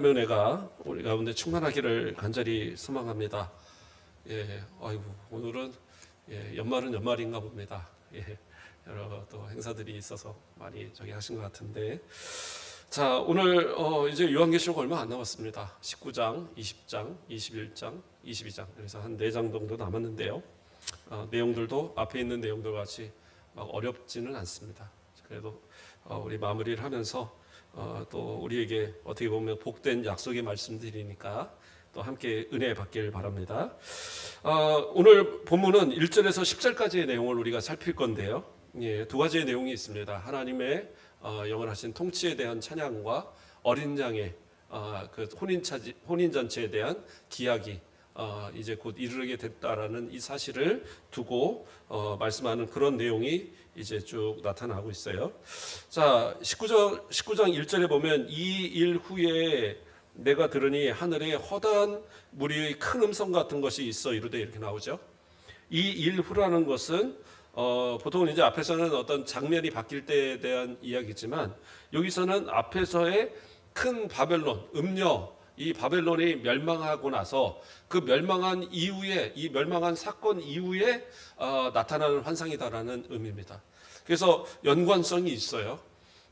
은혜가 우리 가운데 충만하기를 간절히 소망합니다. 아이고 오늘은 연말은 연말인가 봅니다. 여러 또 행사들이 있어서 많이 저기 하신 것 같은데, 자 오늘 이제 요한계시록 얼마 안 남았습니다. 19장, 20장, 21장, 22장 그래서 한 4장 정도 남았는데요. 내용들도 앞에 있는 내용들 같이 막 어렵지는 않습니다. 그래도 우리 마무리를 하면서 또 우리에게 어떻게 보면 복된 약속의 말씀드리니까 또 함께 은혜 받길 바랍니다. 오늘 본문은 1절에서 10절까지의 내용을 우리가 살필 건데요. 두 가지의 내용이 있습니다. 하나님의 영원하신 통치에 대한 찬양과 어린 양의 그 혼인잔치에 대한 기약이 이제 곧 이르게 됐다라는 이 사실을 두고 말씀하는 그런 내용이 이제 쭉 나타나고 있어요. 자, 19장 1절에 보면 이 일 후에 내가 들으니 하늘에 허다한 무리의 큰 음성 같은 것이 있어 이르되 이렇게 나오죠. 이 일 후라는 것은 보통은 이제 앞에서는 어떤 장면이 바뀔 때에 대한 이야기지만 여기서는 앞에서의 큰 바벨론, 음녀, 이 바벨론이 멸망하고 나서 그 멸망한 이후에, 이 멸망한 사건 이후에 나타나는 환상이다라는 의미입니다. 그래서 연관성이 있어요.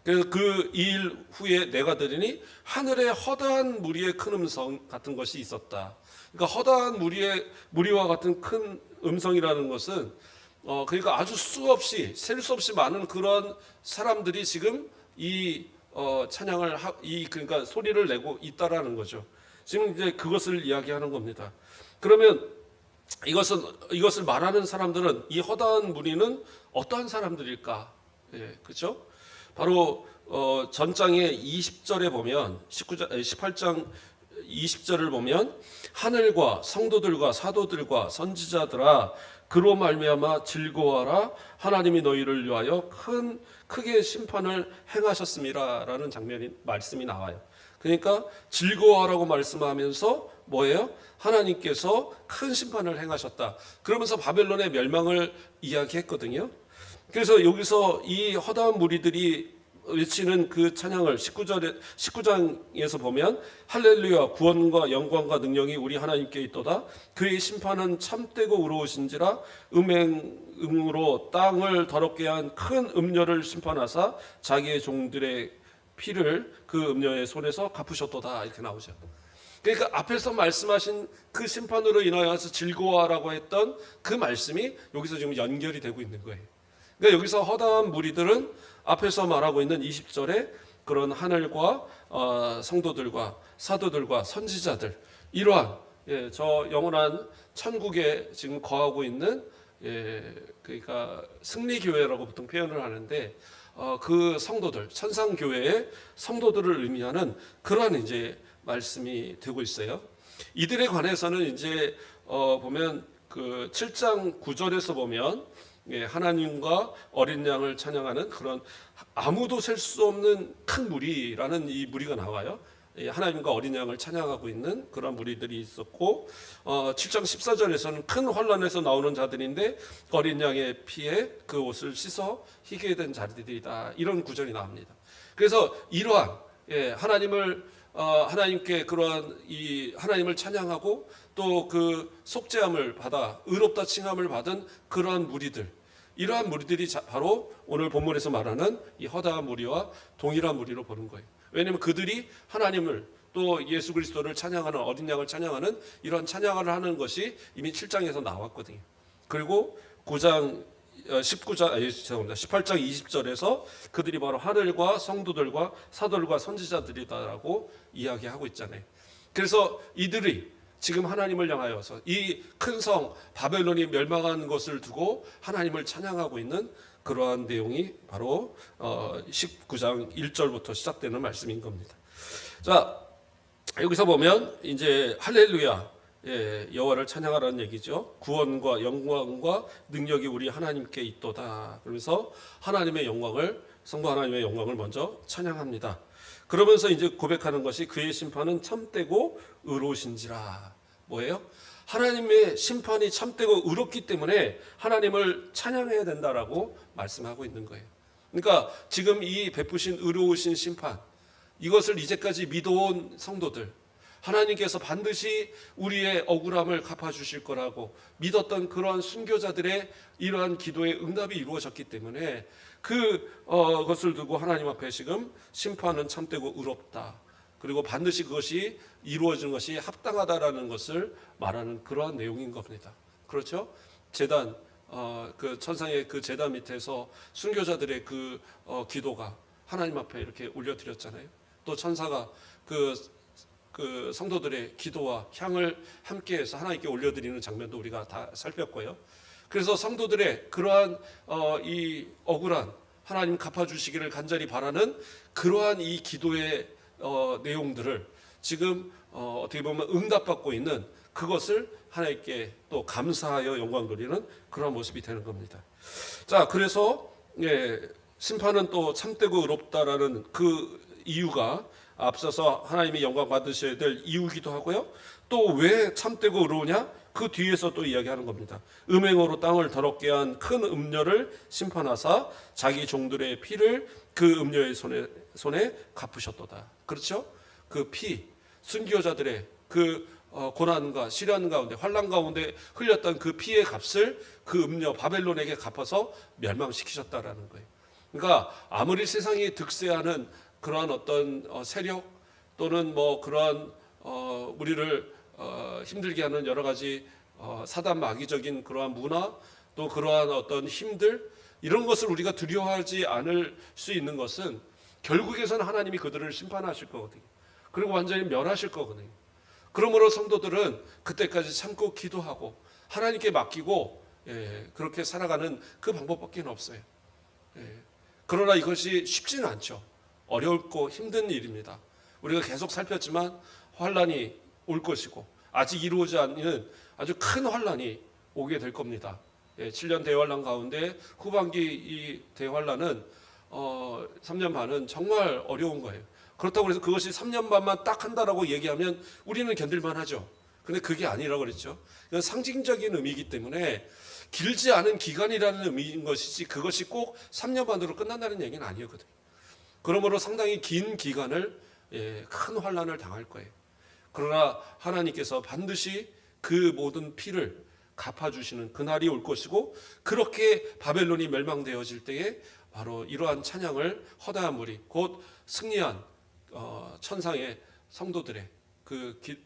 그래서 그 일 후에 내가 들으니 하늘에 허다한 무리의 큰 음성 같은 것이 있었다. 그러니까 허다한 무리와 같은 큰 음성이라는 것은 그러니까 아주 수없이 셀 수 없이 많은 그런 사람들이 지금 이 찬양을 그러니까 소리를 내고 있다라는 거죠. 지금 이제 그것을 이야기하는 겁니다. 그러면 이것을 말하는 사람들은, 이 허다한 무리는 어떠한 사람들일까? 그렇죠? 바로 전장의 20절에 보면 18장 20절을 보면 하늘과 성도들과 사도들과 선지자들아 그로 말미암아 즐거워하라 하나님이 너희를 위하여 크게 심판을 행하셨음이라라는 말씀이 나와요. 그러니까 즐거워하라고 말씀하면서 뭐예요? 하나님께서 큰 심판을 행하셨다. 그러면서 바벨론의 멸망을 이야기했거든요. 그래서 여기서 이 허다한 무리들이 외치는 그 찬양을 19장에서 보면 할렐루야 구원과 영광과 능력이 우리 하나님께 있도다. 그의 심판은 참되고 의로우신지라 음행으로 땅을 더럽게 한 큰 음녀를 심판하사 자기의 종들의 피를 그 음녀의 손에서 갚으셨도다. 이렇게 나오죠. 그러니까 앞에서 말씀하신 그 심판으로 인하여서 즐거워하라고 했던 그 말씀이 여기서 지금 연결이 되고 있는 거예요. 그러니까 여기서 허다한 무리들은 앞에서 말하고 있는 20절에 그런 하늘과 성도들과 사도들과 선지자들, 이러한 저 영원한 천국에 지금 거하고 있는 그러니까 승리교회라고 보통 표현을 하는데 그 성도들, 천상교회의 성도들을 의미하는 그러한 이제 말씀이 되고 있어요. 이들에 관해서는 이제 보면 그 7장 9절에서 보면 하나님과 어린 양을 찬양하는 그런 아무도 셀 수 없는 큰 무리라는 이 무리가 나와요. 하나님과 어린 양을 찬양하고 있는 그런 무리들이 있었고 7장 14절에서는 큰 환란에서 나오는 자들인데 어린 양의 피에 그 옷을 씻어 희게 된 자들이다. 이런 구절이 나옵니다. 그래서 이러한 하나님께 그러한 이 하나님을 찬양하고 또 그 속죄함을 받아 의롭다 칭함을 받은 그러한 무리들, 이러한 무리들이 바로 오늘 본문에서 말하는 이 허다한 무리와 동일한 무리로 보는 거예요. 왜냐하면 그들이 하나님을 또 예수 그리스도를 찬양하는, 어린 양을 찬양하는 이런 찬양을 하는 것이 이미 7장에서 나왔거든요. 그리고 18장 20절에서 그들이 바로 하늘과 성도들과 사도들과 선지자들이다라고 이야기하고 있잖아요. 그래서 이들이 지금 하나님을 향하여서 이 큰 성 바벨론이 멸망한 것을 두고 하나님을 찬양하고 있는 그러한 내용이 바로 19장 1절부터 시작되는 말씀인 겁니다. 자, 여기서 보면 이제 할렐루야, 여호와를 찬양하라는 얘기죠. 구원과 영광과 능력이 우리 하나님께 있도다. 그러면서 하나님의 영광을, 성부 하나님의 영광을 먼저 찬양합니다. 그러면서 이제 고백하는 것이 그의 심판은 참되고 의로우신지라. 뭐예요? 하나님의 심판이 참되고 의롭기 때문에 하나님을 찬양해야 된다라고 말씀하고 있는 거예요. 그러니까 지금 이 베푸신 의로우신 심판, 이것을 이제까지 믿어온 성도들, 하나님께서 반드시 우리의 억울함을 갚아주실 거라고 믿었던 그러한 순교자들의 이러한 기도의 응답이 이루어졌기 때문에 그것을 두고 하나님 앞에 지금 심판은 참되고 의롭다, 그리고 반드시 그것이 이루어지는 것이 합당하다라는 것을 말하는 그러한 내용인 겁니다. 그렇죠? 제단, 그 천상의 그 제단 밑에서 순교자들의 그 기도가 하나님 앞에 이렇게 올려드렸잖아요. 또 천사가 그 성도들의 기도와 향을 함께해서 하나님께 올려드리는 장면도 우리가 다 살폈고요. 그래서 성도들의 그러한 이 억울한 하나님 갚아주시기를 간절히 바라는 그러한 이 기도의 내용들을 지금 어떻게 보면 응답받고 있는 그것을 하나님께 또 감사하여 영광 돌리는 그런 모습이 되는 겁니다. 자, 그래서 심판은 또 참되고 의롭다라는 그 이유가 앞서서 하나님이 영광 받으셔야 될 이유이기도 하고요. 또 왜 참되고 의로우냐? 그 뒤에서 또 이야기하는 겁니다. 음행으로 땅을 더럽게 한 큰 음녀를 심판하사 자기 종들의 피를 그 음녀의 손에 갚으셨도다. 그렇죠? 그 피, 순교자들의 그 고난과 시련 가운데, 환난 가운데 흘렸던 그 피의 값을 그 음녀 바벨론에게 갚아서 멸망시키셨다라는 거예요. 그러니까 아무리 세상이 득세하는 그러한 어떤 세력 또는 뭐 그러한 우리를 힘들게 하는 여러 가지 사단 마귀적인 그러한 문화, 또 그러한 어떤 힘들, 이런 것을 우리가 두려워하지 않을 수 있는 것은 결국에서는 하나님이 그들을 심판하실 거거든요. 그리고 완전히 멸하실 거거든요. 그러므로 성도들은 그때까지 참고 기도하고 하나님께 맡기고 그렇게 살아가는 그 방법밖에 없어요. 그러나 이것이 쉽지는 않죠. 어렵고 힘든 일입니다. 우리가 계속 살폈지만 환란이 올 것이고 아직 이루어지지 않는 아주 큰 환란이 오게 될 겁니다. 7년 대환란 가운데 후반기 이 대환란은 3년 반은 정말 어려운 거예요. 그렇다고 해서 그것이 3년 반만 딱 한다라고 얘기하면 우리는 견딜만 하죠. 근데 그게 아니라고 그랬죠. 이건 상징적인 의미이기 때문에 길지 않은 기간이라는 의미인 것이지 그것이 꼭 3년 반으로 끝난다는 얘기는 아니었거든요. 그러므로 상당히 긴 기간을 큰 환난을 당할 거예요. 그러나 하나님께서 반드시 그 모든 피를 갚아주시는 그날이 올 것이고, 그렇게 바벨론이 멸망되어질 때에 바로 이러한 찬양을 허다한 무리, 곧 승리한 천상의 성도들의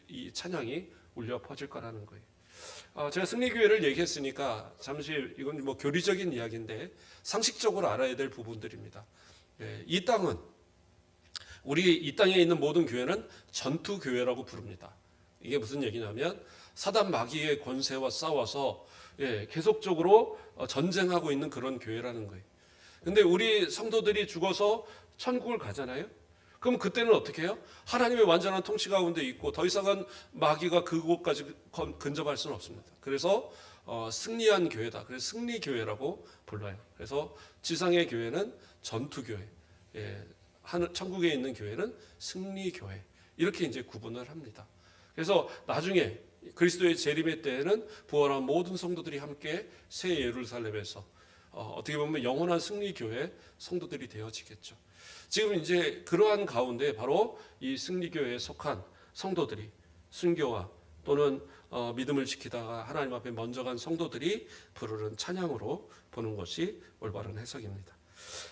이 찬양이 울려 퍼질 거라는 거예요. 제가 승리교회를 얘기했으니까 잠시 이건 뭐 교리적인 이야기인데 상식적으로 알아야 될 부분들입니다. 이 땅은, 우리 이 땅에 있는 모든 교회는 전투교회라고 부릅니다. 이게 무슨 얘기냐면 사단 마귀의 권세와 싸워서 계속적으로 전쟁하고 있는 그런 교회라는 거예요. 근데 우리 성도들이 죽어서 천국을 가잖아요. 그럼 그때는 어떻게 해요? 하나님의 완전한 통치 가운데 있고 더 이상은 마귀가 그곳까지 근접할 수는 없습니다. 그래서 승리한 교회다. 그래서 승리교회라고 불러요. 그래서 지상의 교회는 전투교회, 천국에 있는 교회는 승리교회, 이렇게 이제 구분을 합니다. 그래서 나중에 그리스도의 재림의 때에는 부활한 모든 성도들이 함께 새 예루살렘에서 어떻게 보면 영원한 승리교회 성도들이 되어지겠죠. 지금 이제 그러한 가운데 바로 이 승리교회에 속한 성도들이, 순교와 또는 믿음을 지키다가 하나님 앞에 먼저 간 성도들이 부르는 찬양으로 보는 것이 올바른 해석입니다.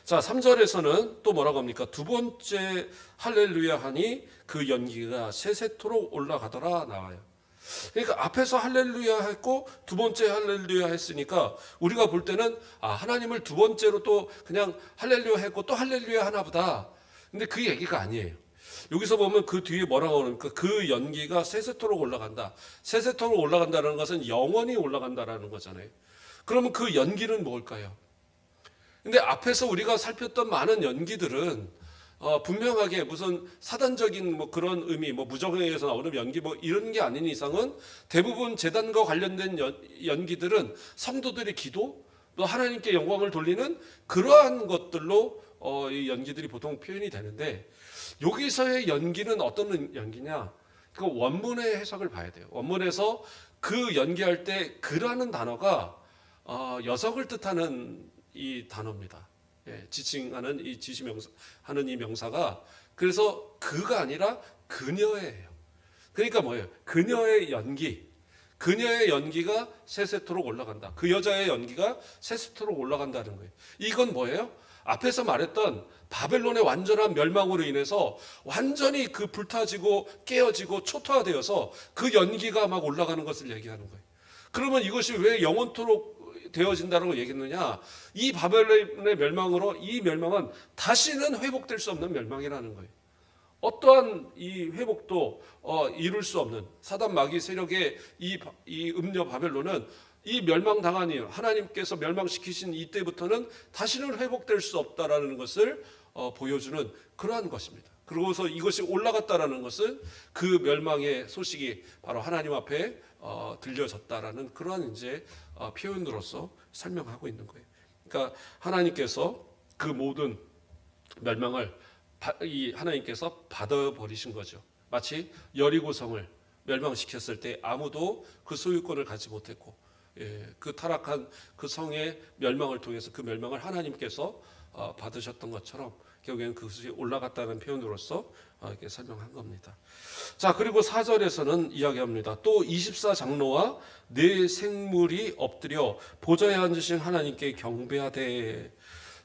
자, 3절에서는 또 뭐라고 합니까? 두 번째 할렐루야 하니 그 연기가 세세토록 올라가더라 나와요. 그러니까 앞에서 할렐루야 했고 두 번째 할렐루야 했으니까 우리가 볼 때는 하나님을 두 번째로 또 그냥 할렐루야 했고 또 할렐루야 하나 보다. 근데 그 얘기가 아니에요. 여기서 보면 그 뒤에 뭐라고 하니까 그 연기가 세세토록 올라간다. 세세토록 올라간다는 것은 영원히 올라간다라는 거잖아요. 그러면 그 연기는 뭘까요? 근데 앞에서 우리가 살폈던 많은 연기들은 분명하게 무슨 사단적인 뭐 그런 의미, 뭐 무적행에서 나오는 연기 뭐 이런 게 아닌 이상은 대부분 제단과 관련된 연기들은 성도들의 기도, 또 하나님께 영광을 돌리는 그러한 것들로 이 연기들이 보통 표현이 되는데, 여기서의 연기는 어떤 연기냐? 그 원문의 해석을 봐야 돼요. 원문에서 그 연기할 때 그라는 단어가 여성을 뜻하는 이 단어입니다. 지칭하는 이 지시명사 하는 이 명사가 그래서 그가 아니라 그녀예요. 그러니까 뭐예요? 그녀의 연기. 그녀의 연기가 세세토록 올라간다. 그 여자의 연기가 세세토록 올라간다는 거예요. 이건 뭐예요? 앞에서 말했던 바벨론의 완전한 멸망으로 인해서 완전히 그 불타지고 깨어지고 초토화되어서 그 연기가 막 올라가는 것을 얘기하는 거예요. 그러면 이것이 왜 영원토록 되어진다고 얘기했느냐? 이 바벨론의 멸망으로 이 멸망은 다시는 회복될 수 없는 멸망이라는 거예요. 어떠한 이 회복도 이룰 수 없는 사단 마귀 세력의 이 음녀 바벨론은 이 멸망당한 이유, 하나님께서 멸망시키신 이때부터는 다시는 회복될 수 없다라는 것을 보여주는 그러한 것입니다. 그러고서 이것이 올라갔다라는 것은 그 멸망의 소식이 바로 하나님 앞에 들려졌다라는 그러한 이제 표현으로서 설명하고 있는 거예요. 그러니까 하나님께서 그 모든 멸망을 하나님께서 받아버리신 거죠. 마치 여리고성을 멸망시켰을 때 아무도 그 소유권을 갖지 못했고, 그 타락한 그 성의 멸망을 통해서 그 멸망을 하나님께서 받으셨던 것처럼 결국에는 그것이 올라갔다는 표현으로서 이렇게 설명한 겁니다. 자, 그리고 4절에서는 이야기합니다. 또 24장로와 네 생물이 엎드려 보좌에 앉으신 하나님께 경배하되.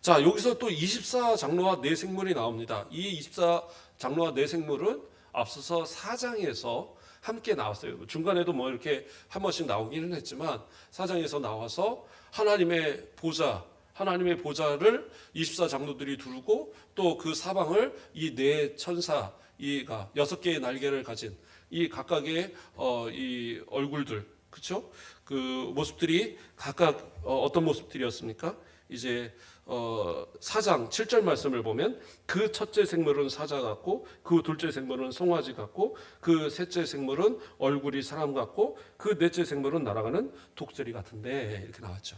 자, 여기서 또 24장로와 네 생물이 나옵니다. 이 24장로와 네 생물은 앞서서 4장에서 함께 나왔어요. 중간에도 뭐 이렇게 한 번씩 나오기는 했지만 4장에서 나와서 하나님의 하나님의 보좌를 24장로들이 두르고 또 그 사방을 이 네 천사, 이가 6개의 날개를 가진 이 각각의 이 얼굴들, 그렇죠? 그 모습들이 각각 어떤 모습들이었습니까? 이제 4장 7절 말씀을 보면 그 첫째 생물은 사자 같고 그 둘째 생물은 송아지 같고 그 셋째 생물은 얼굴이 사람 같고 그 넷째 생물은 날아가는 독수리 같은데, 이렇게 나왔죠.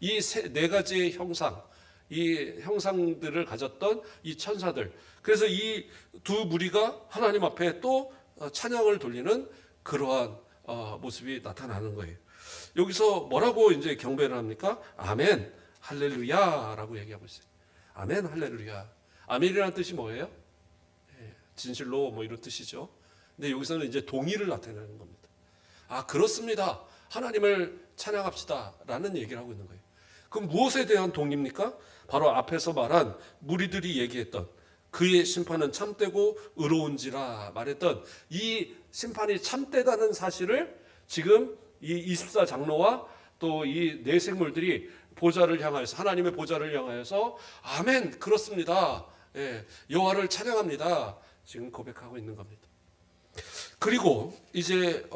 이 네 가지의 형상, 이 형상들을 가졌던 이 천사들, 그래서 이 두 무리가 하나님 앞에 또 찬양을 돌리는 그러한 모습이 나타나는 거예요. 여기서 뭐라고 이제 경배를 합니까? 아멘 할렐루야라고 얘기하고 있어요. 아멘 할렐루야. 아멘이라는 뜻이 뭐예요? 진실로 뭐 이런 뜻이죠. 근데 여기서는 이제 동의를 나타내는 겁니다. 아, 그렇습니다. 하나님을 찬양합시다라는 얘기를 하고 있는 거예요. 그럼 무엇에 대한 동의입니까? 바로 앞에서 말한 무리들이 얘기했던 그의 심판은 참되고 의로운지라 말했던 이 심판이 참되다는 사실을 지금 이 24장로와 또 이 네 생물들이 보좌를 향하여서, 하나님의 보좌를 향하여서 아멘 그렇습니다, 여호와를 찬양합니다, 지금 고백하고 있는 겁니다. 그리고 이제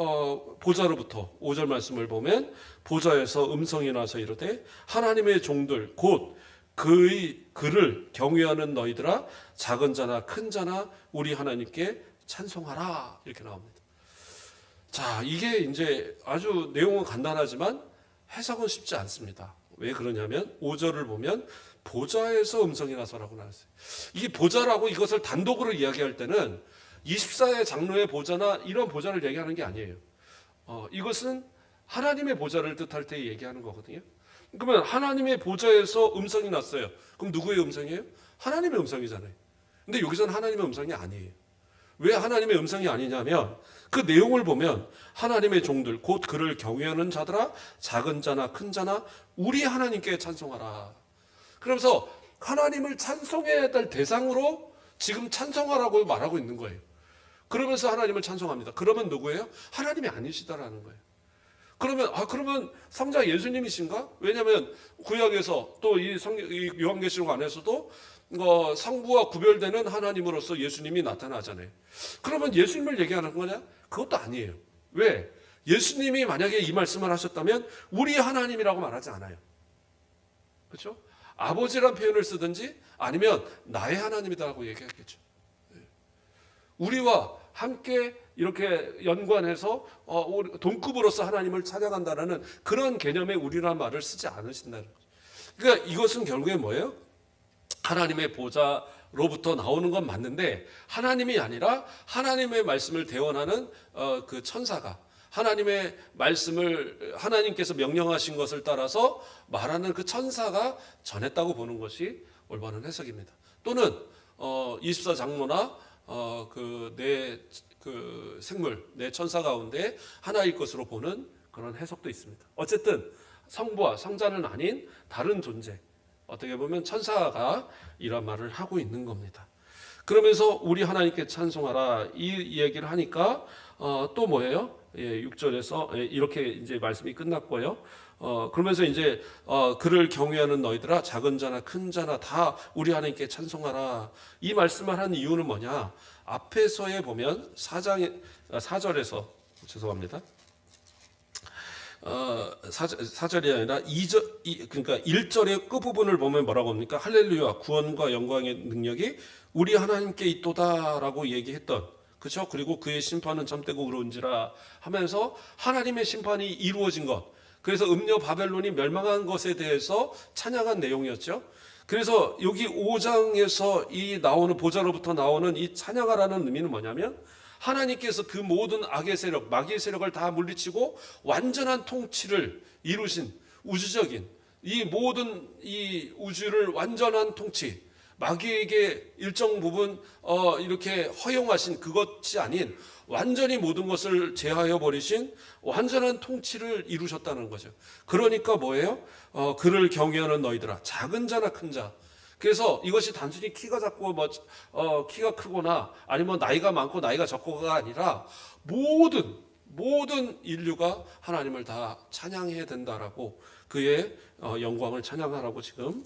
보좌로부터 5절 말씀을 보면 보좌에서 음성이 나서 이르되 하나님의 종들 곧 그를 경외하는 너희들아, 작은 자나 큰 자나 우리 하나님께 찬송하라, 이렇게 나옵니다. 자, 이게 이제 아주 내용은 간단하지만 해석은 쉽지 않습니다. 왜 그러냐면 5절을 보면 보좌에서 음성이 나서라고 나왔어요. 이게 보좌라고 이것을 단독으로 이야기할 때는 24의 장로의 보좌나 이런 보좌를 얘기하는 게 아니에요. 이것은 하나님의 보좌를 뜻할 때 얘기하는 거거든요. 그러면 하나님의 보좌에서 음성이 났어요. 그럼 누구의 음성이에요? 하나님의 음성이잖아요. 근데 여기서는 하나님의 음성이 아니에요. 왜 하나님의 음성이 아니냐면 그 내용을 보면 하나님의 종들 곧 그를 경외하는 자들아, 작은 자나 큰 자나 우리 하나님께 찬송하라. 그러면서 하나님을 찬송해야 될 대상으로 지금 찬송하라고 말하고 있는 거예요. 그러면서 하나님을 찬송합니다. 그러면 누구예요? 하나님이 아니시다라는 거예요. 그러면 성자 예수님이신가? 왜냐하면 구약에서 또 이 요한계시록 안에서도 성부와 구별되는 하나님으로서 예수님이 나타나잖아요. 그러면 예수님을 얘기하는 거냐? 그것도 아니에요. 왜? 예수님이 만약에 이 말씀을 하셨다면 우리 하나님이라고 말하지 않아요. 그렇죠? 아버지란 표현을 쓰든지 아니면 나의 하나님이다라고 얘기하겠죠. 우리와 함께 이렇게 연관해서 동급으로서 하나님을 찬양한다라는 그런 개념의 우리라는 말을 쓰지 않으신다는 거죠. 그러니까 이것은 결국에 뭐예요? 하나님의 보좌로부터 나오는 건 맞는데 하나님이 아니라 하나님의 말씀을 대언하는 그 천사가 하나님의 말씀을 하나님께서 명령하신 것을 따라서 말하는 그 천사가 전했다고 보는 것이 올바른 해석입니다. 또는 24장로나 그 생물, 내 천사 가운데 하나일 것으로 보는 그런 해석도 있습니다. 어쨌든 성부와 성자는 아닌 다른 존재, 어떻게 보면 천사가 이런 말을 하고 있는 겁니다. 그러면서 우리 하나님께 찬송하라 이 얘기를 하니까 또 뭐예요? 6절에서 이렇게 이제 말씀이 끝났고요. 그러면서 이제 그를 경외하는 너희들아 작은 자나 큰 자나 다 우리 하나님께 찬송하라. 이 말씀을 한 이유는 뭐냐? 앞에서에 보면 4절에서 죄송합니다. 4절이 아니라 2절, 그러니까 1절의 끝부분을 보면 뭐라고 합니까? 할렐루야 구원과 영광의 능력이 우리 하나님께 있도다라고 얘기했던, 그렇죠? 그리고 그의 심판은 참되고 의로운지라 하면서 하나님의 심판이 이루어진 것, 그래서 음녀 바벨론이 멸망한 것에 대해서 찬양한 내용이었죠. 그래서 여기 5장에서 이 나오는 보좌로부터 나오는 이 찬양하라는 의미는 뭐냐면 하나님께서 그 모든 악의 세력, 마귀의 세력을 다 물리치고 완전한 통치를 이루신 우주적인 이 모든 이 우주를 완전한 통치, 마귀에게 일정 부분 이렇게 허용하신 그것이 아닌 완전히 모든 것을 제하여 버리신 완전한 통치를 이루셨다는 거죠. 그러니까 뭐예요? 그를 경외하는 너희들아 작은 자나 큰 자. 그래서 이것이 단순히 키가 작고 키가 크거나 아니면 나이가 많고 나이가 적고가 아니라 모든 인류가 하나님을 다 찬양해야 된다라고 그의 영광을 찬양하라고 지금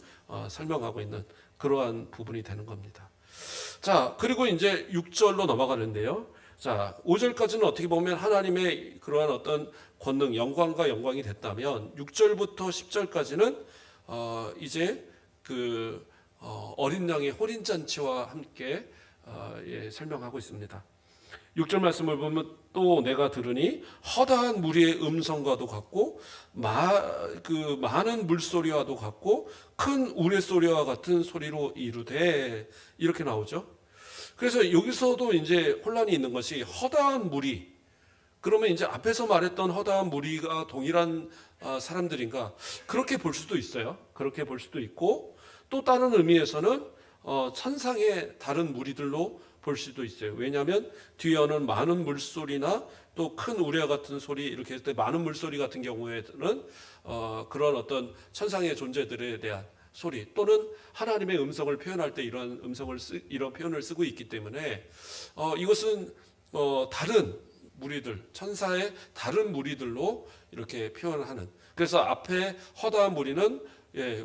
설명하고 있는 그러한 부분이 되는 겁니다. 자, 그리고 이제 6절로 넘어가는데요. 자, 5절까지는 어떻게 보면 하나님의 그러한 어떤 권능, 영광과 영광이 됐다면 6절부터 10절까지는 이제 그 어린 양의 혼인 잔치와 함께 설명하고 있습니다. 6절 말씀을 보면 또 내가 들으니 허다한 무리의 음성과도 같고 많은 물소리와도 같고 큰 우레소리와 같은 소리로 이르되 이렇게 나오죠. 그래서 여기서도 이제 혼란이 있는 것이 허다한 무리, 그러면 이제 앞에서 말했던 허다한 무리가 동일한 사람들인가 그렇게 볼 수도 있어요. 그렇게 볼 수도 있고 또 다른 의미에서는 천상의 다른 무리들로 볼 수도 있어요. 왜냐하면 뒤에는 많은 물소리나 또 큰 우레와 같은 소리 이렇게 했을 때 많은 물소리 같은 경우에는 그런 어떤 천상의 존재들에 대한 소리 또는 하나님의 음성을 표현할 때 이런 이런 표현을 쓰고 있기 때문에 이것은 다른 무리들, 천사의 다른 무리들로 이렇게 표현하는. 그래서 앞에 허다한 무리는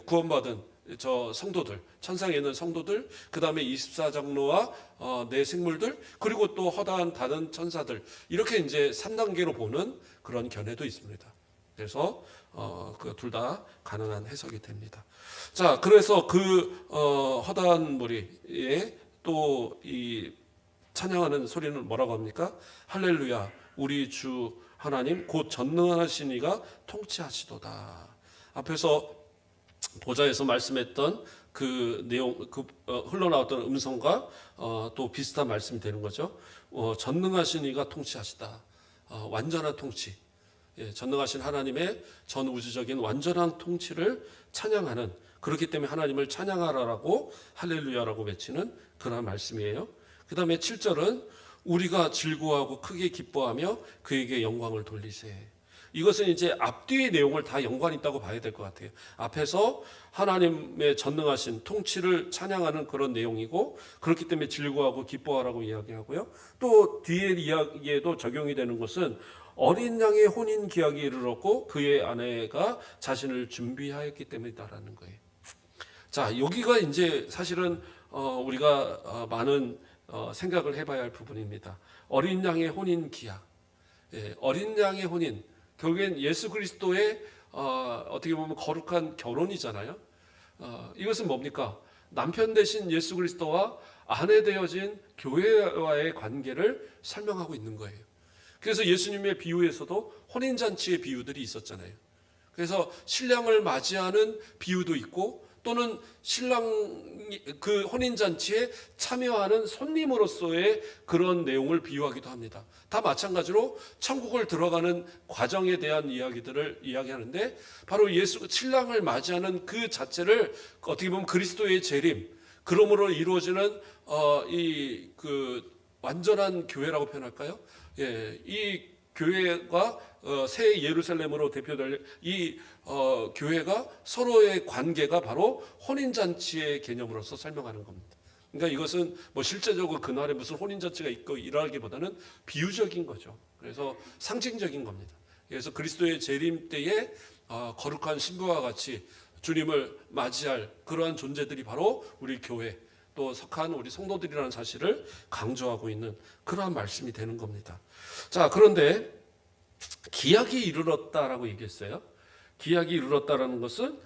구원받은 저 성도들, 천상에 있는 성도들, 그 다음에 24장로와 내 생물들, 그리고 또 허다한 다른 천사들, 이렇게 이제 3단계로 보는 그런 견해도 있습니다. 그래서 그 둘 다 가능한 해석이 됩니다. 자, 그래서 그 허다한 무리에 또 이 찬양하는 소리는 뭐라고 합니까? 할렐루야, 우리 주 하나님 곧 전능하신 이가 통치하시도다. 앞에서 보좌에서 말씀했던 그 내용, 흘러나왔던 음성과 또 비슷한 말씀이 되는 거죠. 전능하신 이가 통치하시다. 완전한 통치. 전능하신 하나님의 전 우주적인 완전한 통치를 찬양하는, 그렇기 때문에 하나님을 찬양하라라고 할렐루야라고 외치는 그런 말씀이에요. 그 다음에 7절은 우리가 즐거워하고 크게 기뻐하며 그에게 영광을 돌리세. 이것은 이제 앞뒤의 내용을 다 연관이 있다고 봐야 될 것 같아요. 앞에서 하나님의 전능하신 통치를 찬양하는 그런 내용이고 그렇기 때문에 즐거워하고 기뻐하라고 이야기하고요. 또 뒤의 이야기에도 적용이 되는 것은 어린 양의 혼인 기약이 이르렀고 그의 아내가 자신을 준비하였기 때문이다라는 거예요. 자, 여기가 이제 사실은 우리가 많은 생각을 해봐야 할 부분입니다. 어린 양의 혼인 기약, 어린 양의 혼인, 결국엔 예수 그리스도의 어떻게 보면 거룩한 결혼이잖아요. 이것은 뭡니까? 남편 대신 예수 그리스도와 아내 되어진 교회와의 관계를 설명하고 있는 거예요. 그래서 예수님의 비유에서도 혼인잔치의 비유들이 있었잖아요. 그래서 신랑을 맞이하는 비유도 있고 또는 신랑 그 혼인잔치에 참여하는 손님으로서의 그런 내용을 비유하기도 합니다. 다 마찬가지로 천국을 들어가는 과정에 대한 이야기들을 이야기하는데 바로 신랑을 맞이하는 그 자체를 어떻게 보면 그리스도의 재림, 그러므로 이루어지는 이 그 완전한 교회라고 표현할까요? 예, 이 교회가 새 예루살렘으로 대표될 이 교회가 서로의 관계가 바로 혼인잔치의 개념으로서 설명하는 겁니다. 그러니까 이것은 뭐 실제적으로 그날에 무슨 혼인잔치가 있고 이러기보다는 비유적인 거죠. 그래서 상징적인 겁니다. 그래서 그리스도의 재림 때에 거룩한 신부와 같이 주님을 맞이할 그러한 존재들이 바로 우리 교회 또 속한 우리 성도들이라는 사실을 강조하고 있는 그러한 말씀이 되는 겁니다. 자, 그런데 기약이 이르렀다라고 얘기했어요. 기약이 이르렀다라는 것은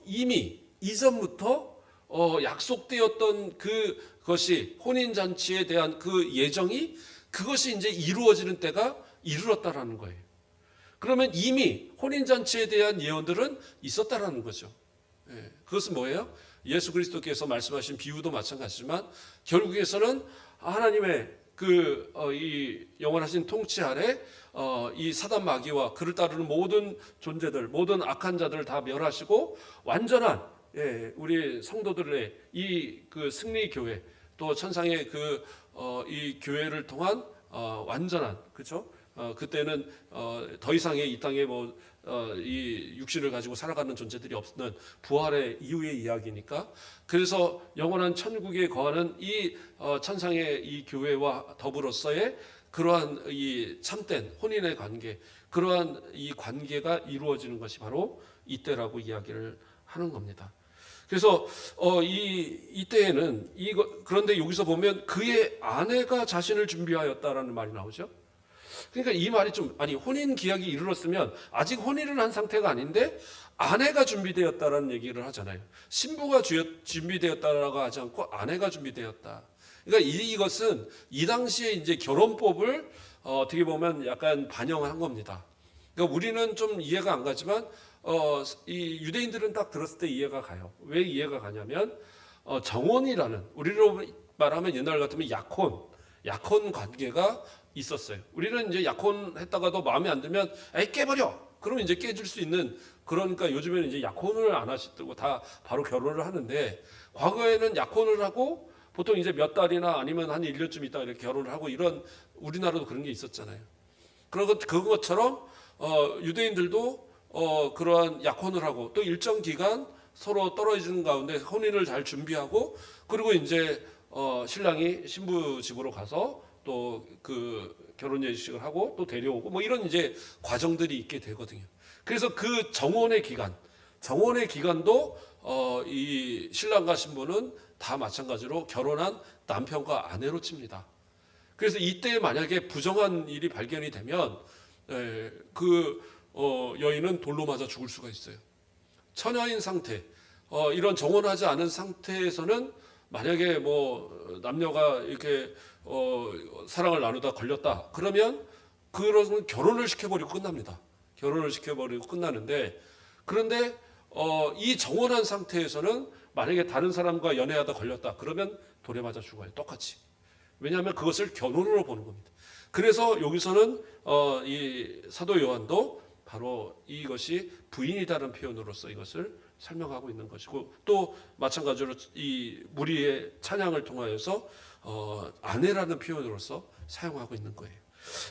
이미 이전부터 약속되었던 그것이 혼인잔치에 대한 그 예정이 그것이 이제 이루어지는 때가 이르렀다라는 거예요. 그러면 이미 혼인잔치에 대한 예언들은 있었다라는 거죠. 예, 그것은 뭐예요? 예수 그리스도께서 말씀하신 비유도 마찬가지지만 결국에서는 하나님의 이 영원하신 통치 아래 이 사단 마귀와 그를 따르는 모든 존재들, 모든 악한 자들을 다 멸하시고 완전한 우리 성도들의 이 승리 교회 또 천상의 이 교회를 통한 완전한 그렇죠? 그때는 더 이상의 이 땅에 이 육신을 가지고 살아가는 존재들이 없는 부활의 이후의 이야기니까 그래서 영원한 천국에 거하는 이 천상의 이 교회와 더불어서의 그러한 이 참된 혼인의 관계 그러한 이 관계가 이루어지는 것이 바로 이때라고 이야기를 하는 겁니다. 그래서 이때에는 그런데 여기서 보면 그의 아내가 자신을 준비하였다라는 말이 나오죠. 그러니까 이 말이 혼인 기약이 이르렀으면 아직 혼인을 한 상태가 아닌데 아내가 준비되었다라는 얘기를 하잖아요. 신부가 준비되었다라고 하지 않고 아내가 준비되었다. 그러니까 이것은 이 당시에 이제 결혼법을 어떻게 보면 약간 반영한 겁니다. 그러니까 우리는 좀 이해가 안 가지만 이 유대인들은 딱 들었을 때 이해가 가요. 왜 이해가 가냐면 정혼이라는 우리로 말하면 옛날 같으면 약혼 관계가 있었어요. 우리는 이제 약혼했다가도 마음에 안 들면 깨버려. 그러면 이제 깨질 수 있는 그러니까 요즘에는 이제 약혼을 안 하시고 다 바로 결혼을 하는데 과거에는 약혼을 하고 보통 이제 몇 달이나 아니면 한 1년쯤 있다가 이렇게 결혼을 하고 이런 우리나라도 그런 게 있었잖아요. 그것처럼 유대인들도 그러한 약혼을 하고 또 일정 기간 서로 떨어지는 가운데 혼인을 잘 준비하고 그리고 이제 신랑이 신부 집으로 가서 또 결혼 예식을 하고 또 데려오고 뭐 이런 이제 과정들이 있게 되거든요. 그래서 그 정혼의 기간도 이 신랑과 신부는 다 마찬가지로 결혼한 남편과 아내로 칩니다. 그래서 이때 만약에 부정한 일이 발견이 되면 여인은 돌로 맞아 죽을 수가 있어요. 처녀인 상태, 이런 정혼하지 않은 상태에서는 만약에 남녀가 이렇게 사랑을 나누다 걸렸다. 그러면 그런 결혼을 시켜버리고 끝납니다. 결혼을 시켜버리고 끝나는데 그런데 이 정혼한 상태에서는 만약에 다른 사람과 연애하다 걸렸다. 그러면 돌에 맞아 죽어요. 똑같이. 왜냐하면 그것을 결혼으로 보는 겁니다. 그래서 여기서는 이 사도 요한도 바로 이것이 부인이다라는 표현으로서 이것을 설명하고 있는 것이고 또 마찬가지로 이 무리의 찬양을 통하여서 아내라는 표현으로서 사용하고 있는 거예요.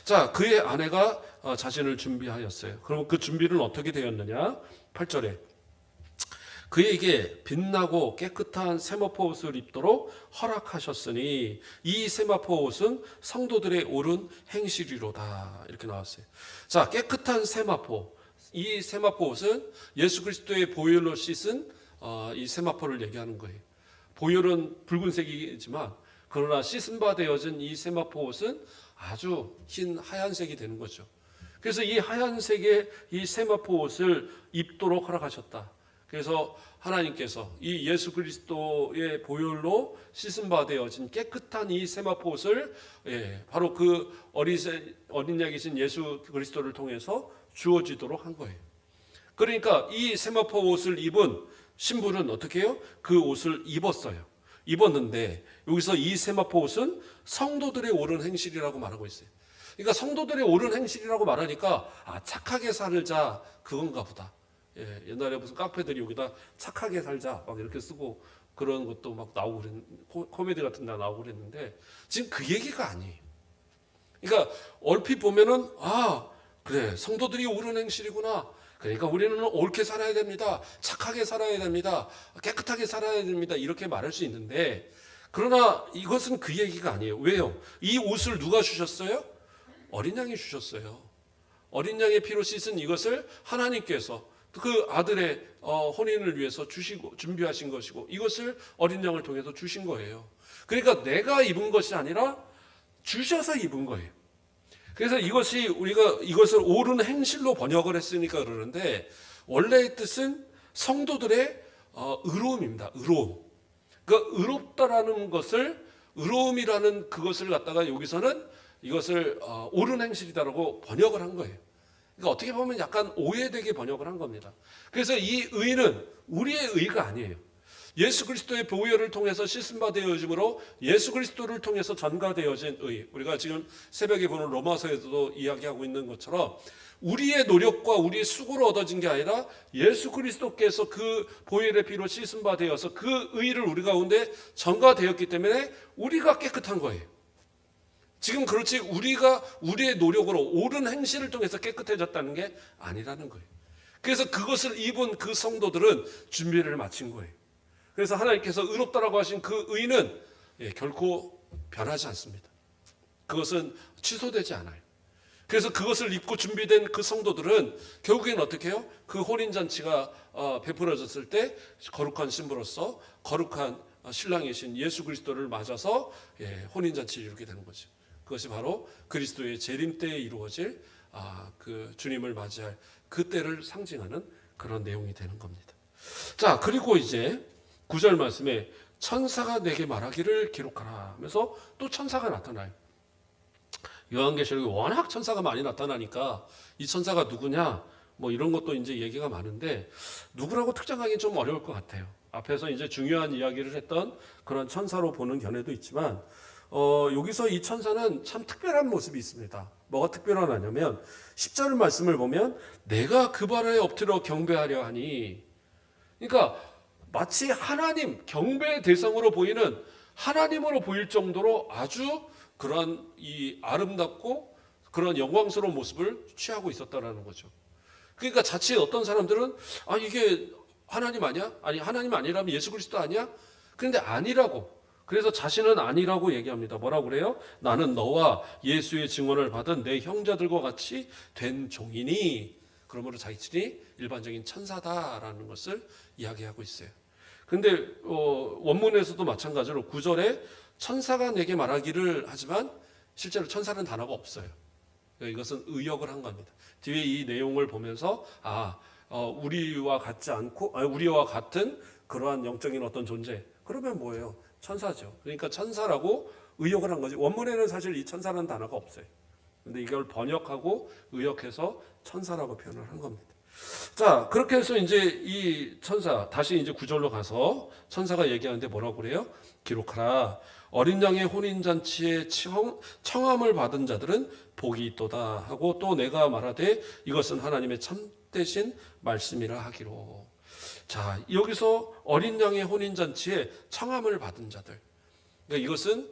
자, 그의 아내가 자신을 준비하였어요. 그럼 그 준비는 어떻게 되었느냐? 8절에 그에게 빛나고 깨끗한 세마포 옷을 입도록 허락하셨으니 이 세마포 옷은 성도들의 옳은 행실이로다. 이렇게 나왔어요. 자, 깨끗한 세마포. 이 세마포 옷은 예수 그리스도의 보혈로 씻은 이 세마포를 얘기하는 거예요. 보혈은 붉은색이지만 그러나 씻은 바 되어진 이 세마포 옷은 아주 흰 하얀색이 되는 거죠. 그래서 이 하얀색의 이 세마포 옷을 입도록 허락하셨다. 그래서 하나님께서 이 예수 그리스도의 보혈로 씻은 바 되어진 깨끗한 이 세마포 옷을 바로 그 어린 양이신 예수 그리스도를 통해서 주어지도록 한 거예요. 그러니까 이 세마포 옷을 입은 신부는 어떻게 해요? 그 옷을 입었는데 여기서 이 세마포 옷은 성도들의 옳은 행실이라고 말하고 있어요. 그러니까 성도들의 옳은 행실이라고 말하니까 착하게 살자 그건가 보다. 옛날에 무슨 카페들이 여기다 착하게 살자 막 이렇게 쓰고 그런 것도 막 나오고 코미디 같은 데 나오고 그랬는데 지금 그 얘기가 아니에요. 그러니까 얼핏 보면은 그래 성도들이 옳은 행실이구나. 그러니까 우리는 옳게 살아야 됩니다. 착하게 살아야 됩니다. 깨끗하게 살아야 됩니다. 이렇게 말할 수 있는데 그러나 이것은 그 얘기가 아니에요. 왜요? 이 옷을 누가 주셨어요? 어린 양이 주셨어요. 어린 양의 피로 씻은 이것을 하나님께서 그 아들의 혼인을 위해서 주시고 준비하신 것이고 이것을 어린 양을 통해서 주신 거예요. 그러니까 내가 입은 것이 아니라 주셔서 입은 거예요. 그래서 우리가 이것을 옳은 행실로 번역을 했으니까 그러는데 원래의 뜻은 성도들의 의로움입니다. 의로움. 그러니까 의롭다라는 것을 의로움이라는 그것을 갖다가 여기서는 이것을 옳은 행실이다라고 번역을 한 거예요. 그러니까 어떻게 보면 약간 오해되게 번역을 한 겁니다. 그래서 이 의는 우리의 의가 아니에요. 예수 그리스도의 보혈을 통해서 씻음바 되어짐으로 예수 그리스도를 통해서 전가되어진 의. 우리가 지금 새벽에 보는 로마서에서도 이야기하고 있는 것처럼 우리의 노력과 우리의 수고로 얻어진 게 아니라 예수 그리스도께서 그 보혈의 피로 씻음바 되어서 그 의를 우리 가운데 전가되었기 때문에 우리가 깨끗한 거예요. 지금 그렇지 우리가 우리의 노력으로 옳은 행실을 통해서 깨끗해졌다는 게 아니라는 거예요. 그래서 그것을 입은 그 성도들은 준비를 마친 거예요. 그래서 하나님께서 의롭다라고 하신 그 의는 결코 변하지 않습니다. 그것은 취소되지 않아요. 그래서 그것을 입고 준비된 그 성도들은 결국엔 어떻게 해요? 그 혼인잔치가 베풀어졌을 때 거룩한 신부로서 거룩한 신랑이신 예수 그리스도를 맞아서 혼인잔치를 이루게 되는 거죠. 그것이 바로 그리스도의 재림 때에 이루어질 그 주님을 맞이할 그 때를 상징하는 그런 내용이 되는 겁니다. 자, 그리고 이제 9절 말씀에 천사가 내게 말하기를 기록하라 하면서 또 천사가 나타나요. 요한계시록에 워낙 천사가 많이 나타나니까 이 천사가 누구냐 뭐 이런 것도 이제 얘기가 많은데 누구라고 특정하기는 좀 어려울 것 같아요. 앞에서 이제 중요한 이야기를 했던 그런 천사로 보는 견해도 있지만 여기서 이 천사는 참 특별한 모습이 있습니다. 뭐가 특별하냐면 10절 말씀을 보면 내가 그 발에 엎드려 경배하려 하니, 그러니까 마치 하나님 경배의 대상으로 보이는 하나님으로 보일 정도로 아주 그런 이 아름답고 그런 영광스러운 모습을 취하고 있었다라는 거죠. 그러니까 자칫 어떤 사람들은 이게 하나님 아니야? 아니 하나님 아니라면 예수 그리스도 아니야? 그런데 아니라고. 그래서 자신은 아니라고 얘기합니다. 뭐라고 그래요? 나는 너와 예수의 증언을 받은 내 형제들과 같이 된 종이니, 그러므로 자기들이 일반적인 천사다라는 것을 이야기하고 있어요. 근데 원문에서도 마찬가지로 9절에 천사가 내게 말하기를 하지만 실제로 천사는 단어가 없어요. 이것은 의역을 한 겁니다. 뒤에 이 내용을 보면서 우리와 같지 않고 우리와 같은 그러한 영적인 어떤 존재, 그러면 뭐예요? 천사죠. 그러니까 천사라고 의역을 한 거지. 원문에는 사실 이 천사라는 단어가 없어요. 근데 이걸 번역하고 의역해서 천사라고 표현을 한 겁니다. 자, 그렇게 해서 이제 이 천사, 다시 이제 9절로 가서 천사가 얘기하는데 뭐라고 그래요? 기록하라. 어린 양의 혼인잔치에 청함을 받은 자들은 복이 있도다 하고, 또 내가 말하되 이것은 하나님의 참되신 말씀이라 하기로. 자, 여기서 어린 양의 혼인잔치에 청함을 받은 자들. 그러니까 이것은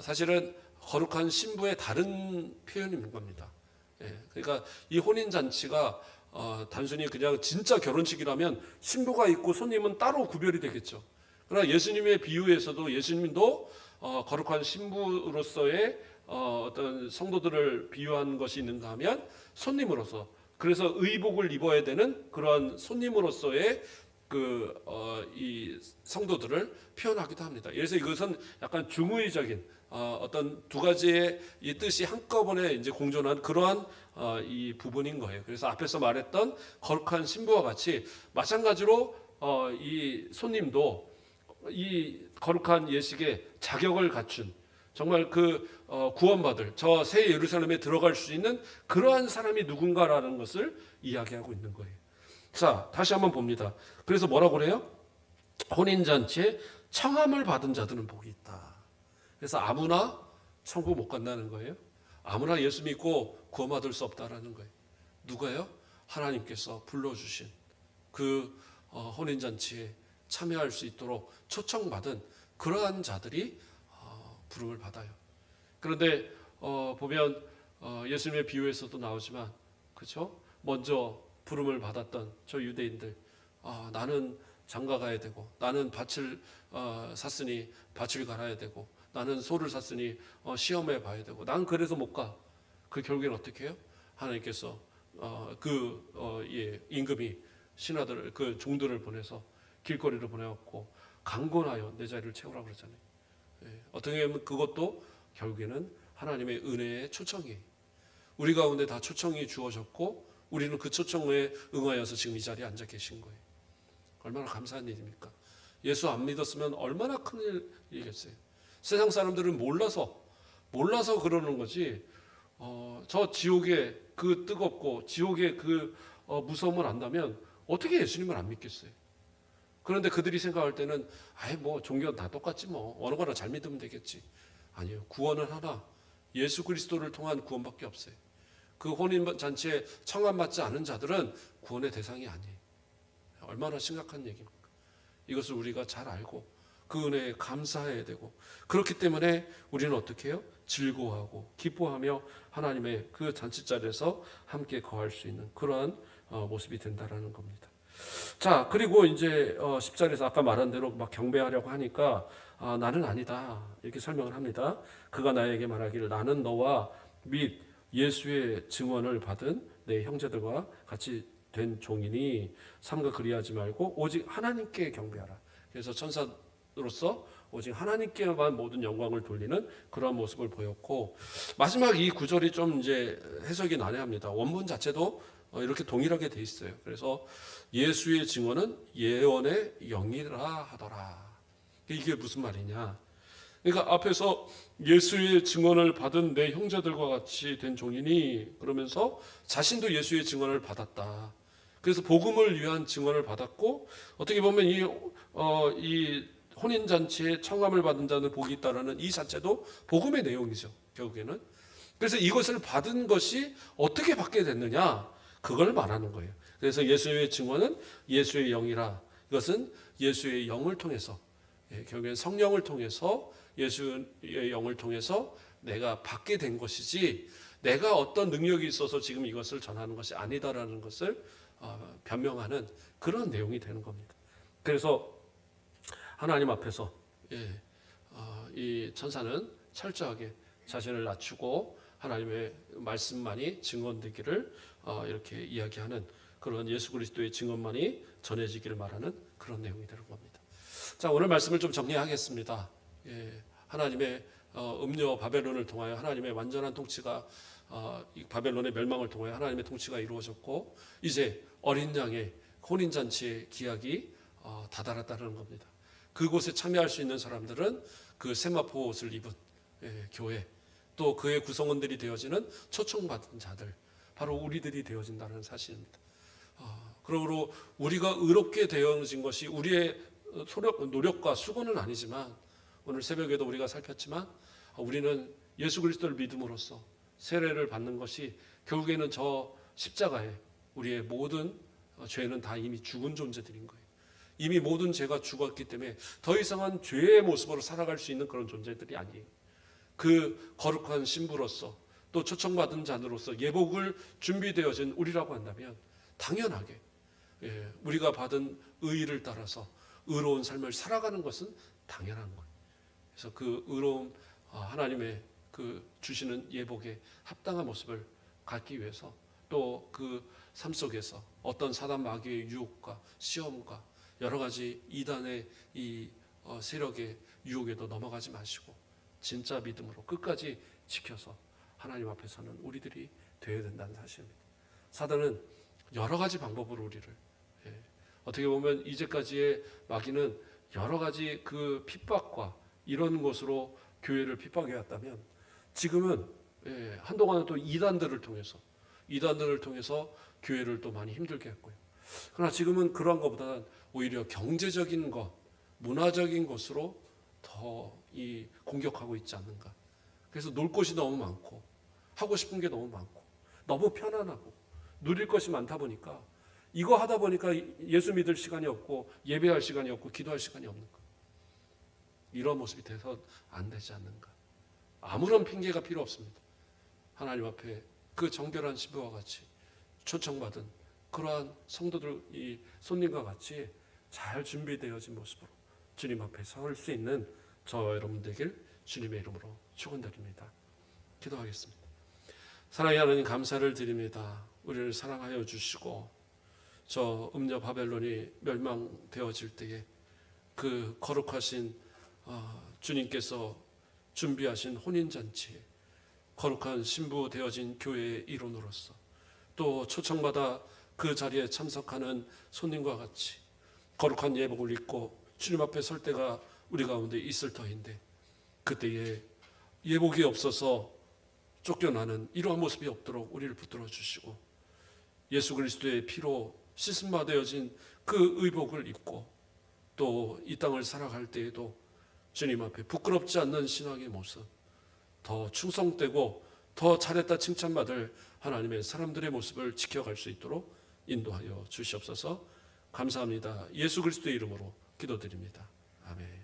사실은 거룩한 신부의 다른 표현인 겁니다. 그러니까 이 혼인잔치가 단순히 그냥 진짜 결혼식이라면 신부가 있고 손님은 따로 구별이 되겠죠. 그러나 예수님의 비유에서도 예수님도 거룩한 신부로서의 어떤 성도들을 비유한 것이 있는가 하면 손님으로서, 그래서 의복을 입어야 되는 그러한 손님으로서의 이 성도들을 표현하기도 합니다. 그래서 이것은 약간 중의적인 어떤 두 가지의 이 뜻이 한꺼번에 이제 공존한 그러한 이 부분인 거예요. 그래서 앞에서 말했던 거룩한 신부와 같이 마찬가지로 이 손님도 이 거룩한 예식에 자격을 갖춘, 정말 구원받을 저 새 예루살렘에 들어갈 수 있는 그러한 사람이 누군가라는 것을 이야기하고 있는 거예요. 자, 다시 한번 봅니다. 그래서 뭐라고 그래요? 혼인잔치에 청함을 받은 자들은 복이 있다. 그래서 아무나 천국 못 간다는 거예요. 아무나 예수 믿고 구원받을 수 없다라는 거예요. 누가요? 하나님께서 불러주신 그 혼인잔치에 참여할 수 있도록 초청받은 그러한 자들이 부름을 받아요. 그런데 보면 예수님의 비유에서도 나오지만, 그렇죠? 먼저 부름을 받았던 저 유대인들, 나는 장가 가야 되고, 나는 밭을 샀으니 밭을 갈아야 되고, 나는 소를 샀으니 시험해 봐야 되고, 난 그래서 못 가. 그 결국에는 어떻게 해요? 하나님께서 임금이 신하들, 그 종들을 보내서 길거리로 보내갖고 강권하여 내 자리를 채우라고 그러잖아요. 어떻게 보면 그것도 결국에는 하나님의 은혜의 초청이에요. 우리 가운데 다 초청이 주어졌고, 우리는 그 초청에 응하여서 지금 이 자리에 앉아 계신 거예요. 얼마나 감사한 일입니까? 예수 안 믿었으면 얼마나 큰 일이겠어요. 세상 사람들은 몰라서 그러는 거지. 저 지옥의 그 뜨겁고 지옥의 그 무서움을 안다면 어떻게 예수님을 안 믿겠어요? 그런데 그들이 생각할 때는 뭐 종교는 다 똑같지, 뭐 어느 거나 잘 믿으면 되겠지. 아니요. 구원은 하나, 예수 그리스도를 통한 구원밖에 없어요. 그 혼인잔치에 청함받지 않은 자들은 구원의 대상이 아니에요. 얼마나 심각한 얘기입니까? 이것을 우리가 잘 알고 그 은혜에 감사해야 되고, 그렇기 때문에 우리는 어떻게 해요? 즐거워하고 기뻐하며 하나님의 그 잔치자리에서 함께 거할 수 있는 그러한 모습이 된다라는 겁니다. 자, 그리고 이제 10절에서 아까 말한 대로 막 경배하려고 하니까 나는 아니다 이렇게 설명을 합니다. 그가 나에게 말하기를, 나는 너와 및 예수의 증언을 받은 내 형제들과 같이 된 종이니 삼가 그리하지 말고 오직 하나님께 경배하라. 그래서 천사로서 오직 하나님께만 모든 영광을 돌리는 그런 모습을 보였고, 마지막 이 구절이 좀 이제 해석이 난해합니다. 원문 자체도 이렇게 동일하게 돼 있어요. 그래서 예수의 증언은 예언의 영이라 하더라. 이게 무슨 말이냐? 그러니까 앞에서 예수의 증언을 받은 내 형제들과 같이 된 종이니 그러면서 자신도 예수의 증언을 받았다. 그래서 복음을 위한 증언을 받았고, 어떻게 보면 이 혼인잔치에 청함을 받은 자는 복이 있다라는 이 자체도 복음의 내용이죠, 결국에는. 그래서 이것을 받은 것이 어떻게 받게 됐느냐, 그걸 말하는 거예요. 그래서 예수의 증언은 예수의 영이라, 이것은 예수의 영을 통해서, 결국엔 성령을 통해서, 예수의 영을 통해서 내가 받게 된 것이지, 내가 어떤 능력이 있어서 지금 이것을 전하는 것이 아니다라는 것을 변명하는 그런 내용이 되는 겁니다. 그래서 하나님 앞에서 이 천사는 철저하게 자신을 낮추고 하나님의 말씀만이 증언되기를 이렇게 이야기하는 그런 예수 그리스도의 증언만이 전해지기를 말하는 그런 내용이 되는 겁니다. 자, 오늘 말씀을 좀 정리하겠습니다. 하나님의 음녀 바벨론을 통하여 하나님의 완전한 통치가, 이 바벨론의 멸망을 통하여 하나님의 통치가 이루어졌고, 이제 어린 양의 혼인잔치의 기약이 다다랐다는 겁니다. 그곳에 참여할 수 있는 사람들은 그 세마포 옷을 입은 교회, 또 그의 구성원들이 되어지는 초청받은 자들, 바로 우리들이 되어진다는 사실입니다. 그러므로 우리가 의롭게 되어진 것이 우리의 노력과 수고는 아니지만, 오늘 새벽에도 우리가 살폈지만, 우리는 예수 그리스도를 믿음으로써 세례를 받는 것이 결국에는 저 십자가에 우리의 모든 죄는 다 이미 죽은 존재들인 거예요. 이미 모든 죄가 죽었기 때문에 더 이상은 죄의 모습으로 살아갈 수 있는 그런 존재들이 아니에요. 그 거룩한 신부로서, 또 초청받은 자들로서 예복을 준비되어진 우리라고 한다면 당연하게 우리가 받은 의의를 따라서 의로운 삶을 살아가는 것은 당연한 거예요. 그래서 그 의로움, 하나님의 그 주시는 예복에 합당한 모습을 갖기 위해서, 또 그 삶 속에서 어떤 사단 마귀의 유혹과 시험과 여러 가지 이단의 이 세력의 유혹에도 넘어가지 마시고 진짜 믿음으로 끝까지 지켜서 하나님 앞에서는 우리들이 되어야 된다는 사실입니다. 사단은 여러 가지 방법으로 우리를, 어떻게 보면 이제까지의 마귀는 여러 가지 그 핍박과 이런 것으로 교회를 핍박해 왔다면, 지금은 한동안은 또 이단들을 통해서 교회를 또 많이 힘들게 했고요. 그러나 지금은 그러한 것보다는 오히려 경제적인 것, 문화적인 것으로 더 이 공격하고 있지 않는가. 그래서 놀 곳이 너무 많고 하고 싶은 게 너무 많고 너무 편안하고 누릴 것이 많다 보니까 이거 하다 보니까 예수 믿을 시간이 없고 예배할 시간이 없고 기도할 시간이 없는 거. 이런 모습이 돼서 안 되지 않는가. 아무런 핑계가 필요 없습니다. 하나님 앞에 그 정결한 신부와 같이 초청받은 그러한 성도들, 이 손님과 같이 잘 준비되어진 모습으로 주님 앞에 설 수 있는 저와 여러분 되길 주님의 이름으로 축원드립니다. 기도하겠습니다. 사랑의 하나님, 감사를 드립니다. 우리를 사랑하여 주시고 저 음녀 바벨론이 멸망되어질 때에 그 거룩하신 주님께서 준비하신 혼인잔치, 거룩한 신부 되어진 교회의 일원으로서 또 초청받아 그 자리에 참석하는 손님과 같이 거룩한 예복을 입고 주님 앞에 설 때가 우리 가운데 있을 터인데, 그때에 예복이 없어서 쫓겨나는 이러한 모습이 없도록 우리를 붙들어 주시고 예수 그리스도의 피로 씻음바 되어진 그 의복을 입고 또 이 땅을 살아갈 때에도 주님 앞에 부끄럽지 않는 신앙의 모습, 더 충성되고 더 잘했다 칭찬받을 하나님의 사람들의 모습을 지켜갈 수 있도록 인도하여 주시옵소서. 감사합니다. 예수 그리스도의 이름으로 기도드립니다. 아멘.